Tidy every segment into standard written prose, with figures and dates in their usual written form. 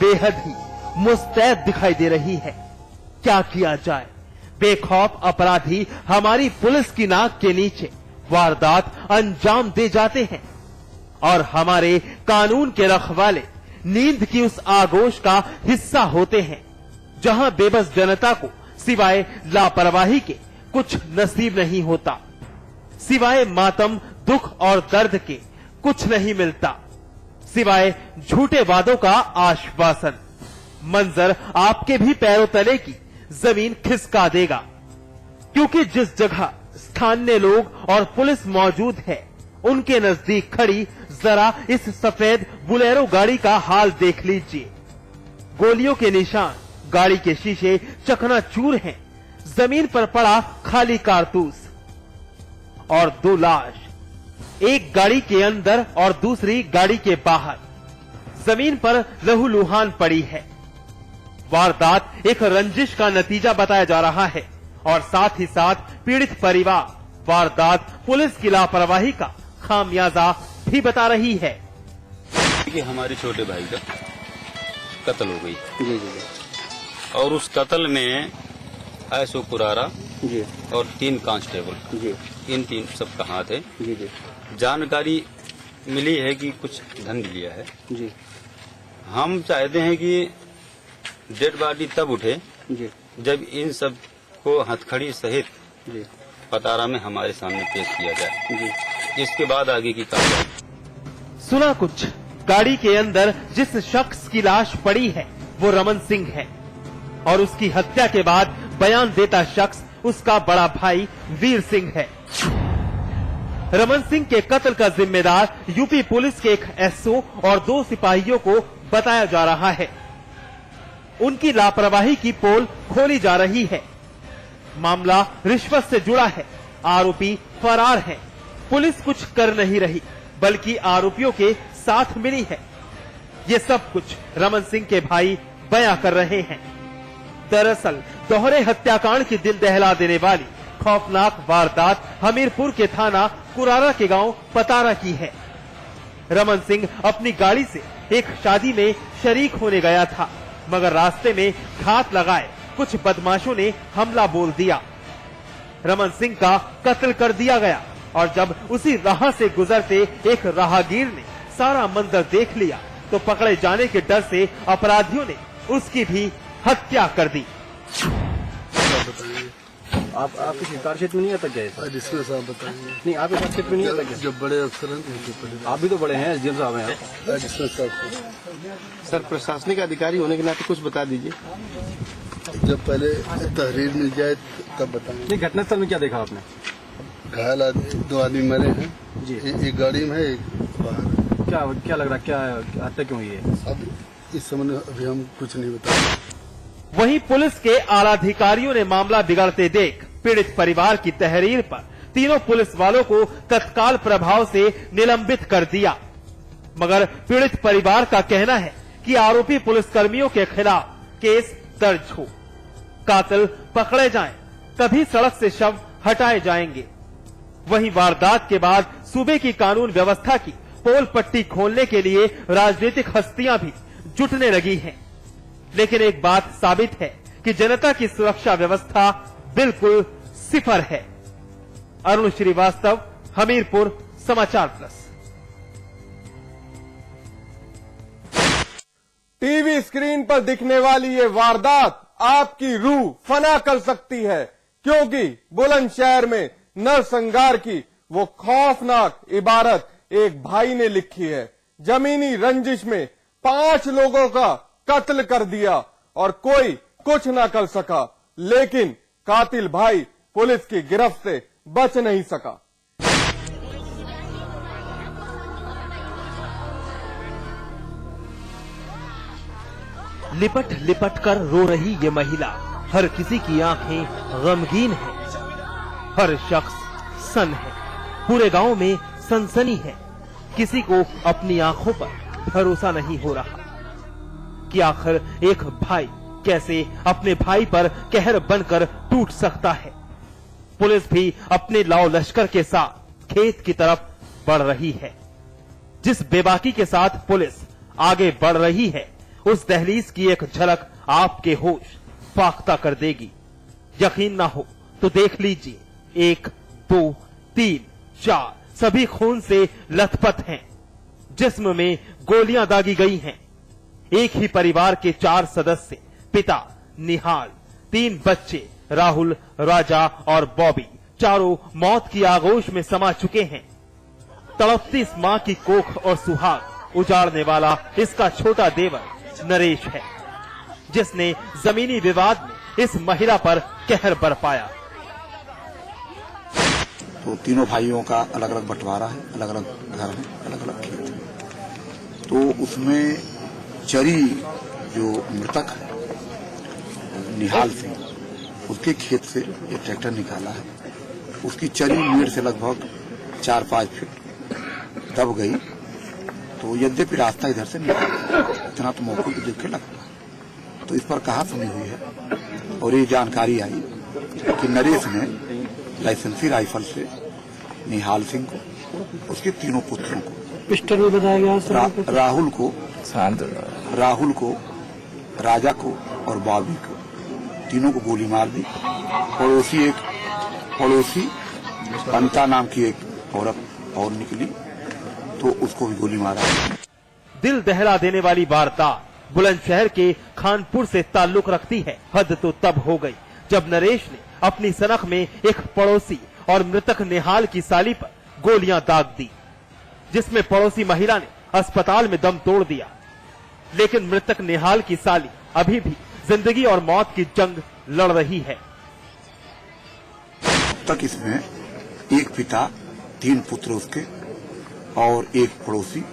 बेहद ही मुस्तैद दिखाई दे रही है। क्या किया जाए, बेखौफ अपराधी हमारी पुलिस की नाक के नीचे वारदात अंजाम दे जाते हैं और हमारे कानून के रखवाले नींद की उस आगोश का हिस्सा होते हैं जहां बेबस जनता को सिवाय लापरवाही के कुछ नसीब नहीं होता, सिवाय मातम, दुख और दर्द के कुछ नहीं मिलता, सिवाय झूठे वादों का आश्वासन। मंजर आपके भी पैरों तले की जमीन खिसका देगा, क्योंकि जिस जगह स्थानीय लोग और पुलिस मौजूद है उनके नजदीक खड़ी जरा इस सफेद बुलेरो गाड़ी का हाल देख लीजिए। गोलियों के निशान, गाड़ी के शीशे चकनाचूर हैं, जमीन पर पड़ा खाली कारतूस और 2 लाश, एक गाड़ी के अंदर और दूसरी गाड़ी के बाहर। जमीन पर लहूलुहान पड़ी है। वारदात एक रंजिश का नतीजा बताया जा रहा है और साथ ही साथ पीड़ित परिवार वारदात पुलिस की लापरवाही का खामियाजा भी बता रही है कि हमारे छोटे भाई का कत्ल हो गई। जी जी और उस कत्ल में ऐसो कुरारा जी और 3 कांस्टेबल जी इन 3 सबका हाथ है। जी जी जानकारी मिली है कि कुछ धन लिया है। जी हम चाहते हैं कि डेड बॉडी तब उठे जी जब इन सब को हथकड़ी सहित जी पतारा में हमारे सामने पेश किया जाए। जी इसके बाद आगे की कार्रवाई। सुना कुछ, गाड़ी के अंदर जिस शख्स की लाश पड़ी है वो रमन सिंह है और उसकी हत्या के बाद बयान देता शख्स उसका बड़ा भाई वीर सिंह है। रमन सिंह के कत्ल का जिम्मेदार यूपी पुलिस के एक एसओ और 2 सिपाहियों को बताया जा रहा है। उनकी लापरवाही की पोल खोली जा रही है। मामला रिश्वत से जुड़ा है, आरोपी फरार है। पुलिस कुछ कर नहीं रही बल्कि आरोपियों के साथ मिली है। ये सब कुछ रमन सिंह के भाई बयां कर रहे हैं। दरअसल दोहरे हत्याकांड की दिल दहला देने वाली खौफनाक वारदात हमीरपुर के थाना कुरारा के गांव पतारा की है। रमन सिंह अपनी गाड़ी से एक शादी में शरीक होने गया था, मगर रास्ते में घात लगाए कुछ बदमाशों ने हमला बोल दिया। रमन सिंह का कत्ल कर दिया गया और जब उसी राह से गुजरते एक राहगीर ने सारा मंजर देख लिया तो पकड़े जाने के डर से अपराधियों ने उसकी भी हत्या कर दी। आप आपके सरकार क्षेत्र में नहीं आता क्या ऐसा? जिसमें साहब बताइए। नहीं, आपके पास क्षेत्र में नहीं आता क्या? जब बड़े अफसर हैं तो उनके पहले आप भी तो बड़े हैं, एसडीएम साहब हैं आप। जिसमें साहब सर, प्रशासनिक अधिकारी होने के नाते कुछ बता दीजिए। जब पहले तहरीर मिल जाए तब बताएंगे। नहीं, घटनास्थल में क्या देखा आपने? घायल आदमी 2 आदमी मरे हैं जी। एक गाड़ी में है, एक बाहर। क्या लग रहा, क्या हत्या क्यों हुई है? अब इस समय अभी हम कुछ नहीं बता। वहीं पुलिस के आला अधिकारियों ने मामला बिगड़ते देख पीड़ित परिवार की तहरीर पर तीनों पुलिस वालों को तत्काल प्रभाव से निलंबित कर दिया। मगर पीड़ित परिवार का कहना है कि आरोपी पुलिसकर्मियों के खिलाफ केस दर्ज हो, कातिल पकड़े जाएं, तभी सड़क से शव हटाए जाएंगे। वहीं वारदात के बाद सूबे की कानून व्यवस्था की पोल पट्टी खोलने के लिए राजनीतिक हस्तियां भी जुटने लगी हैं। लेकिन एक बात साबित है कि जनता की सुरक्षा व्यवस्था बिल्कुल सिफर है। अरुण श्रीवास्तव, हमीरपुर, समाचार प्लस। टीवी स्क्रीन पर दिखने वाली ये वारदात आपकी रूह फना कर सकती है, क्योंकि बुलंदशहर में नरसंहार की वो खौफनाक इबारत एक भाई ने लिखी है। जमीनी रंजिश में 5 लोगों का कत्ल कर दिया और कोई कुछ ना कर सका, लेकिन कातिल भाई पुलिस की गिरफ्त से बच नहीं सका। लिपट लिपट कर रो रही ये महिला, हर किसी की आंखें गमगीन है, हर शख्स सन है, पूरे गांव में सनसनी है। किसी को अपनी आंखों पर भरोसा नहीं हो रहा कि आखिर एक भाई कैसे अपने भाई पर कहर बनकर टूट सकता है। पुलिस भी अपने लाओ लश्कर के साथ खेत की तरफ बढ़ रही है। जिस बेबाकी के साथ पुलिस आगे बढ़ रही है उस दहलीज की एक झलक आपके होश फाख्ता कर देगी। यकीन ना हो तो देख लीजिए, 1, 2, 3, 4 सभी खून से लथपथ हैं। जिस्म में गोलियां दागी गई हैं। एक ही परिवार के 4 सदस्य, पिता निहाल, 3 बच्चे राहुल, राजा और बॉबी, चारों मौत की आगोश में समा चुके हैं। तड़पती इस मां की कोख और सुहाग उजाड़ने वाला इसका छोटा देवर नरेश है, जिसने जमीनी विवाद में इस महिला पर कहर बरपाया। तो तीनों भाइयों का अलग अलग बंटवारा है, अलग अलग घर है, अलग अलग खेत है। तो उसमें चरी जो मृतक है निहाल सिंह, उसके खेत से एक ट्रैक्टर निकाला है। उसकी चरी मेड़ से लगभग 4-5 फीट दब गई। तो यद्यपि रास्ता इधर से निकला, इतना तो मौके को देख के लगता। तो इस पर कहा सुनी हुई है और ये जानकारी आई कि नरेश ने लाइसेंसी राइफल से निहाल सिंह को, उसके तीनों पुत्रों को, पिस्टल भी बताया गया, राहुल को, राजा को और बॉबी को, तीनों को गोली मार दी। पड़ोसी अनिता नाम की एक औरत और निकली तो उसको भी गोली मारा। दिल दहला देने वाली वारदात बुलंदशहर के खानपुर से ताल्लुक रखती है। हद तो तब हो गई जब नरेश ने अपनी सनख में एक पड़ोसी और मृतक निहाल की साली पर गोलियां दाग दी, जिसमें पड़ोसी महिला ने अस्पताल में दम तोड़ दिया। लेकिन मृतक निहाल की साली अभी भी जिंदगी और मौत की जंग लड़ रही है। तक इसमें एक पिता, 3 पुत्र उसके और एक पड़ोसी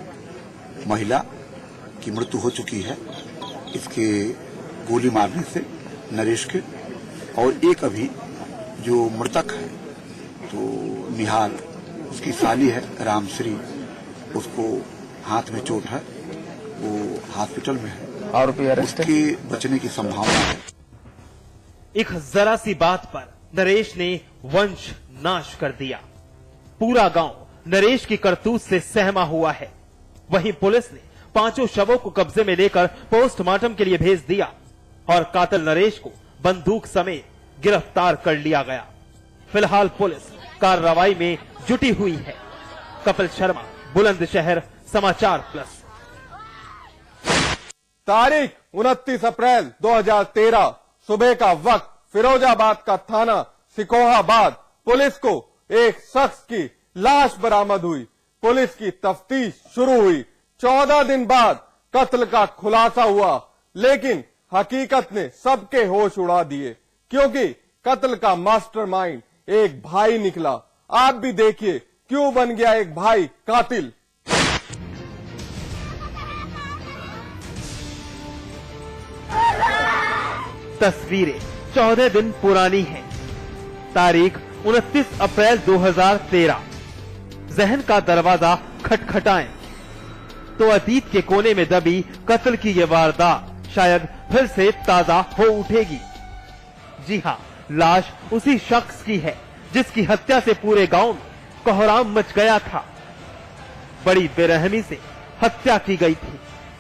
महिला की मृत्यु हो चुकी है इसके गोली मारने से नरेश के। और एक अभी जो मृतक है तो निहाल, उसकी साली है रामश्री, उसको हाथ में चोट है, वो हॉस्पिटल में है और उसके बचने की संभावना है। एक जरा सी बात पर नरेश ने वंश नाश कर दिया। पूरा गांव नरेश की करतूत से सहमा हुआ है। वहीं पुलिस ने 5 शवों को कब्जे में लेकर पोस्टमार्टम के लिए भेज दिया और कातिल नरेश को बंदूक समेत गिरफ्तार कर लिया गया। फिलहाल पुलिस कार्रवाई में जुटी हुई है। कपिल शर्मा, बुलंदशहर समाचार प्लस। तारीख 29 अप्रैल 2013 सुबह का वक्त, फिरोजाबाद का थाना सिकोहाबाद। पुलिस को एक शख्स की लाश बरामद हुई। पुलिस की तफ्तीश शुरू हुई। 14 दिन बाद कत्ल का खुलासा हुआ, लेकिन हकीकत ने सबके होश उड़ा दिए, क्योंकि कत्ल का मास्टरमाइंड एक भाई निकला। आप भी देखिए क्यों बन गया एक भाई कातिल। तस्वीरें 14 दिन पुरानी हैं। तारीख 29 अप्रैल 2013। जहन का दरवाजा खटखटाएं तो अतीत के कोने में दबी कत्ल की ये वारदात शायद फिर से ताजा हो उठेगी। जी हां, लाश उसी शख्स की है जिसकी हत्या से पूरे गांव में कोहराम मच गया था। बड़ी बेरहमी से हत्या की गई थी।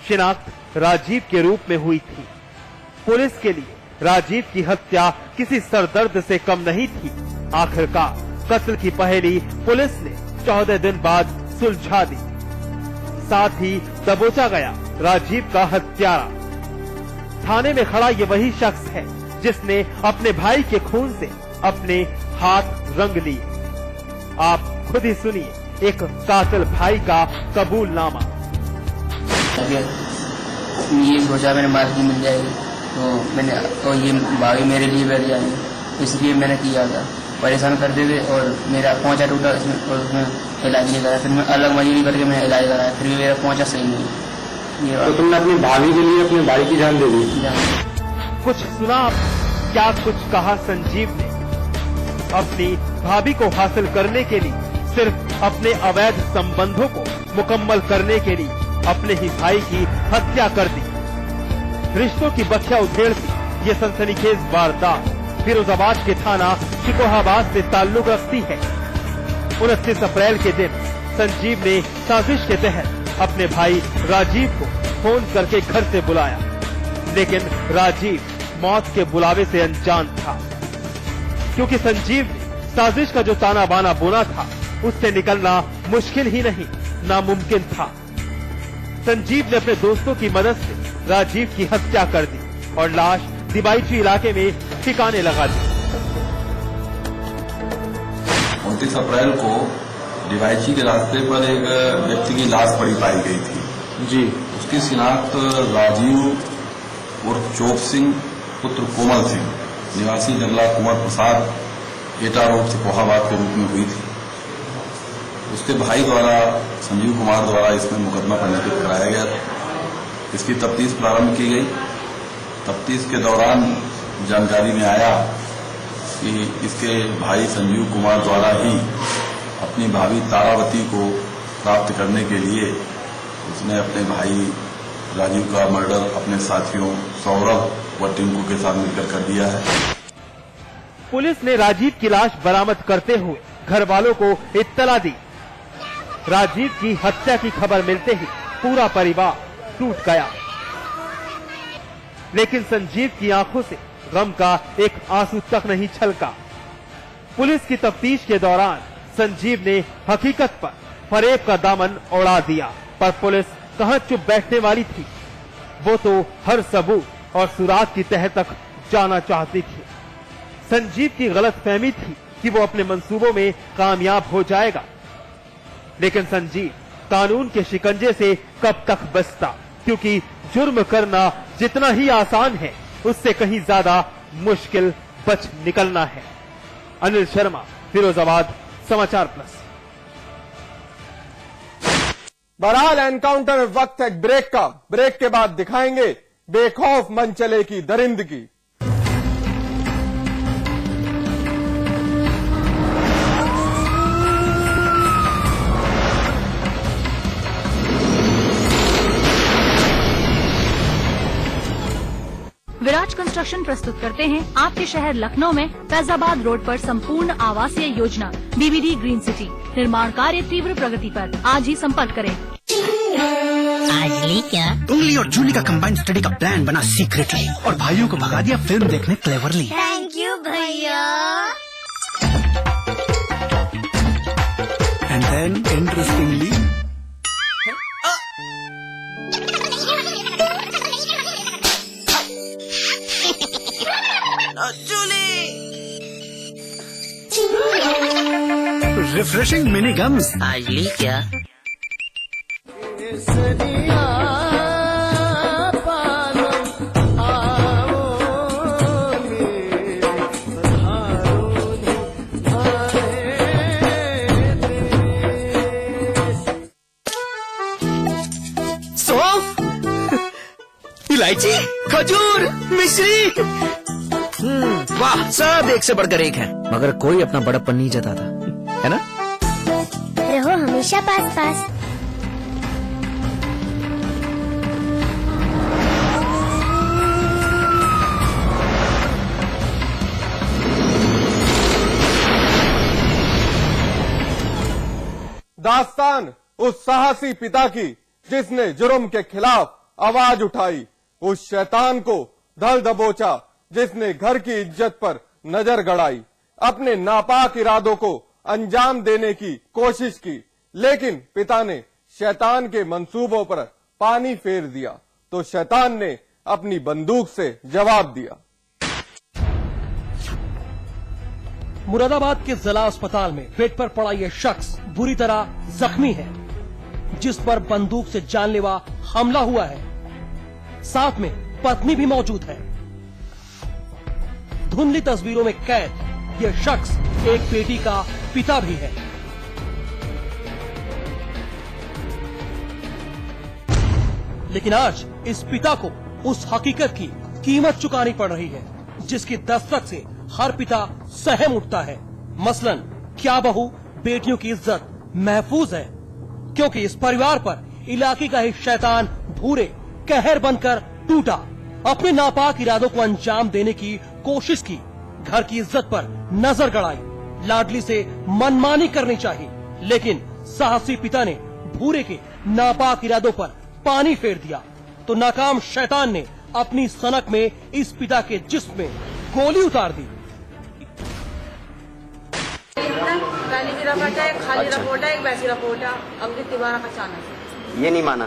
शिनाख्त राजीव के रूप में हुई थी। पुलिस के लिए राजीव की हत्या किसी सरदर्द से कम नहीं थी। आखिरकार कत्ल की पहेली पुलिस ने 14 दिन बाद सुलझा दी। साथ ही दबोचा गया राजीव का हत्यारा। थाने में खड़ा ये वही शख्स है जिसने अपने भाई के खून से अपने हाथ रंग लिए। आप खुद ही सुनिए एक कातिल भाई का कबूलनामा। ये सोचा मैंने मार्गी मिल जाएगी तो ये भाभी मेरे लिए बैठ जाएंगे, इसलिए मैंने किया था। परेशान कर देते और मेरा पहुंचा टूटा और उसमें इलाज नहीं कराया। फिर मैं अलग मजदूरी करके मैंने इलाज कराया, फिर भी मेरा पहुंचा सही नहीं। तो तुमने अपनी भाभी के लिए अपने भाई की जान दे दी। कुछ सुना क्या कुछ कहा संजीव ने। अपनी भाभी को हासिल करने के लिए, सिर्फ अपने अवैध संबंधों को मुकम्मल करने के लिए अपने ही भाई की हत्या कर दी। रिश्तों की बखिया उधेड़ती ये सनसनीखेज वारदात फिरोजाबाद के थाना सिकोहाबाद से ताल्लुक रखती है। 29 अप्रैल के दिन संजीव ने साजिश के तहत अपने भाई राजीव को फोन करके घर से बुलाया, लेकिन राजीव मौत के बुलावे से अनजान था, क्योंकि संजीव ने साजिश का जो ताना बाना बुना था उससे निकलना मुश्किल ही नहीं, नामुमकिन था। संजीव ने अपने दोस्तों की मदद से राजीव की हत्या कर दी और लाश दिबाईची इलाके में ठिकाने लगा दी। 29 अप्रैल को दिबाईची के रास्ते पर एक व्यक्ति की लाश पड़ी पाई गई थी जी। उसकी शिनाख्त राजीव उर्फ चोप सिंह पुत्र कोमल सिंह निवासी जंगला कुंवर प्रसाद एटा रोड सिपोहाबाद के रूप में हुई थी। उसके भाई द्वारा संजीव कुमार द्वारा इसमें मुकदमा पंजीकृत कराया गया था। इसकी तफ्तीश प्रारंभ की गई। तफ्तीश के दौरान जानकारी में आया कि इसके भाई संजीव कुमार द्वारा ही अपनी भाभी तारावती को प्राप्त करने के लिए उसने अपने भाई राजीव का मर्डर अपने साथियों सौरभ व टिंकू के साथ मिलकर कर दिया है। पुलिस ने राजीव की लाश बरामद करते हुए घर वालों को इत्तला दी। राजीव की हत्या की खबर मिलते ही पूरा परिवार टूट गया, लेकिन संजीव की आंखों से गम का एक आंसू तक नहीं छलका। पुलिस की तफ्तीश के दौरान संजीव ने हकीकत पर फरेब का दामन उड़ा दिया, पर पुलिस कहां चुप बैठने वाली थी। वो तो हर सबूत और सुराग की तह तक जाना चाहती थी। संजीव की गलतफहमी थी कि वो अपने मंसूबों में कामयाब हो जाएगा, लेकिन संजीव कानून के शिकंजे से कब तक बचता, क्योंकि जुर्म करना जितना ही आसान है उससे कहीं ज्यादा मुश्किल बच निकलना है। अनिल शर्मा, फिरोजाबाद, समाचार प्लस। बहरहाल एनकाउंटर में वक्त है ब्रेक का। ब्रेक के बाद दिखाएंगे बेखौफ मनचले की दरिंदगी। विराज कंस्ट्रक्शन प्रस्तुत करते हैं आपके शहर लखनऊ में फैजाबाद रोड पर संपूर्ण आवासीय योजना बीबीडी ग्रीन सिटी। निर्माण कार्य तीव्र प्रगति पर। आज ही संपर्क करें। आज ली क्या? उंगली और जूली का कंबाइंड स्टडी का प्लान बना सीक्रेटली और भाइयों को भगा दिया फिल्म देखने क्लेवरली। थैंक यू भैया। And then interestingly refreshing mini gums. आज ली क्या? इलायची, खजूर, मिश्री, वाह, सब एक से बढ़कर एक है। मगर कोई अपना बड़प्पन नहीं जताता, है ना? रहो हमेशा पास पास। दास्तान उस साहसी पिता की जिसने जुर्म के खिलाफ आवाज उठाई, उस शैतान को धर दबोचा जिसने घर की इज्जत पर नजर गड़ाई, अपने नापाक इरादों को अंजाम देने की कोशिश की, लेकिन पिता ने शैतान के मंसूबों पर पानी फेर दिया तो शैतान ने अपनी बंदूक से जवाब दिया। मुरादाबाद के जिला अस्पताल में बेड पर पड़ा यह शख्स बुरी तरह जख्मी है, जिस पर बंदूक से जानलेवा हमला हुआ है। साथ में पत्नी भी मौजूद है। धुंधली तस्वीरों में कैद यह शख्स एक बेटी का पिता भी है। लेकिन आज इस पिता को उस हकीकत की कीमत चुकानी पड़ रही है जिसकी दस्तक से हर पिता सहम उठता है। मसलन क्या बहू बेटियों की इज्जत महफूज है, क्योंकि इस परिवार पर इलाके का ही शैतान भूरे कहर बनकर टूटा। अपने नापाक इरादों को अंजाम देने की कोशिश की, घर की इज्जत पर नजर गड़ाई, लाडली से मनमानी करनी चाहिए, लेकिन साहसी पिता ने भूरे के नापाक इरादों पर पानी फेर दिया तो नाकाम शैतान ने अपनी सनक में इस पिता के जिस्म में गोली उतार दी। पहली भी रिपोर्ट है, एक खाली रिपोर्ट है, एक वैसी रिपोर्ट है। अब की तिवारा का चानक ये नहीं माना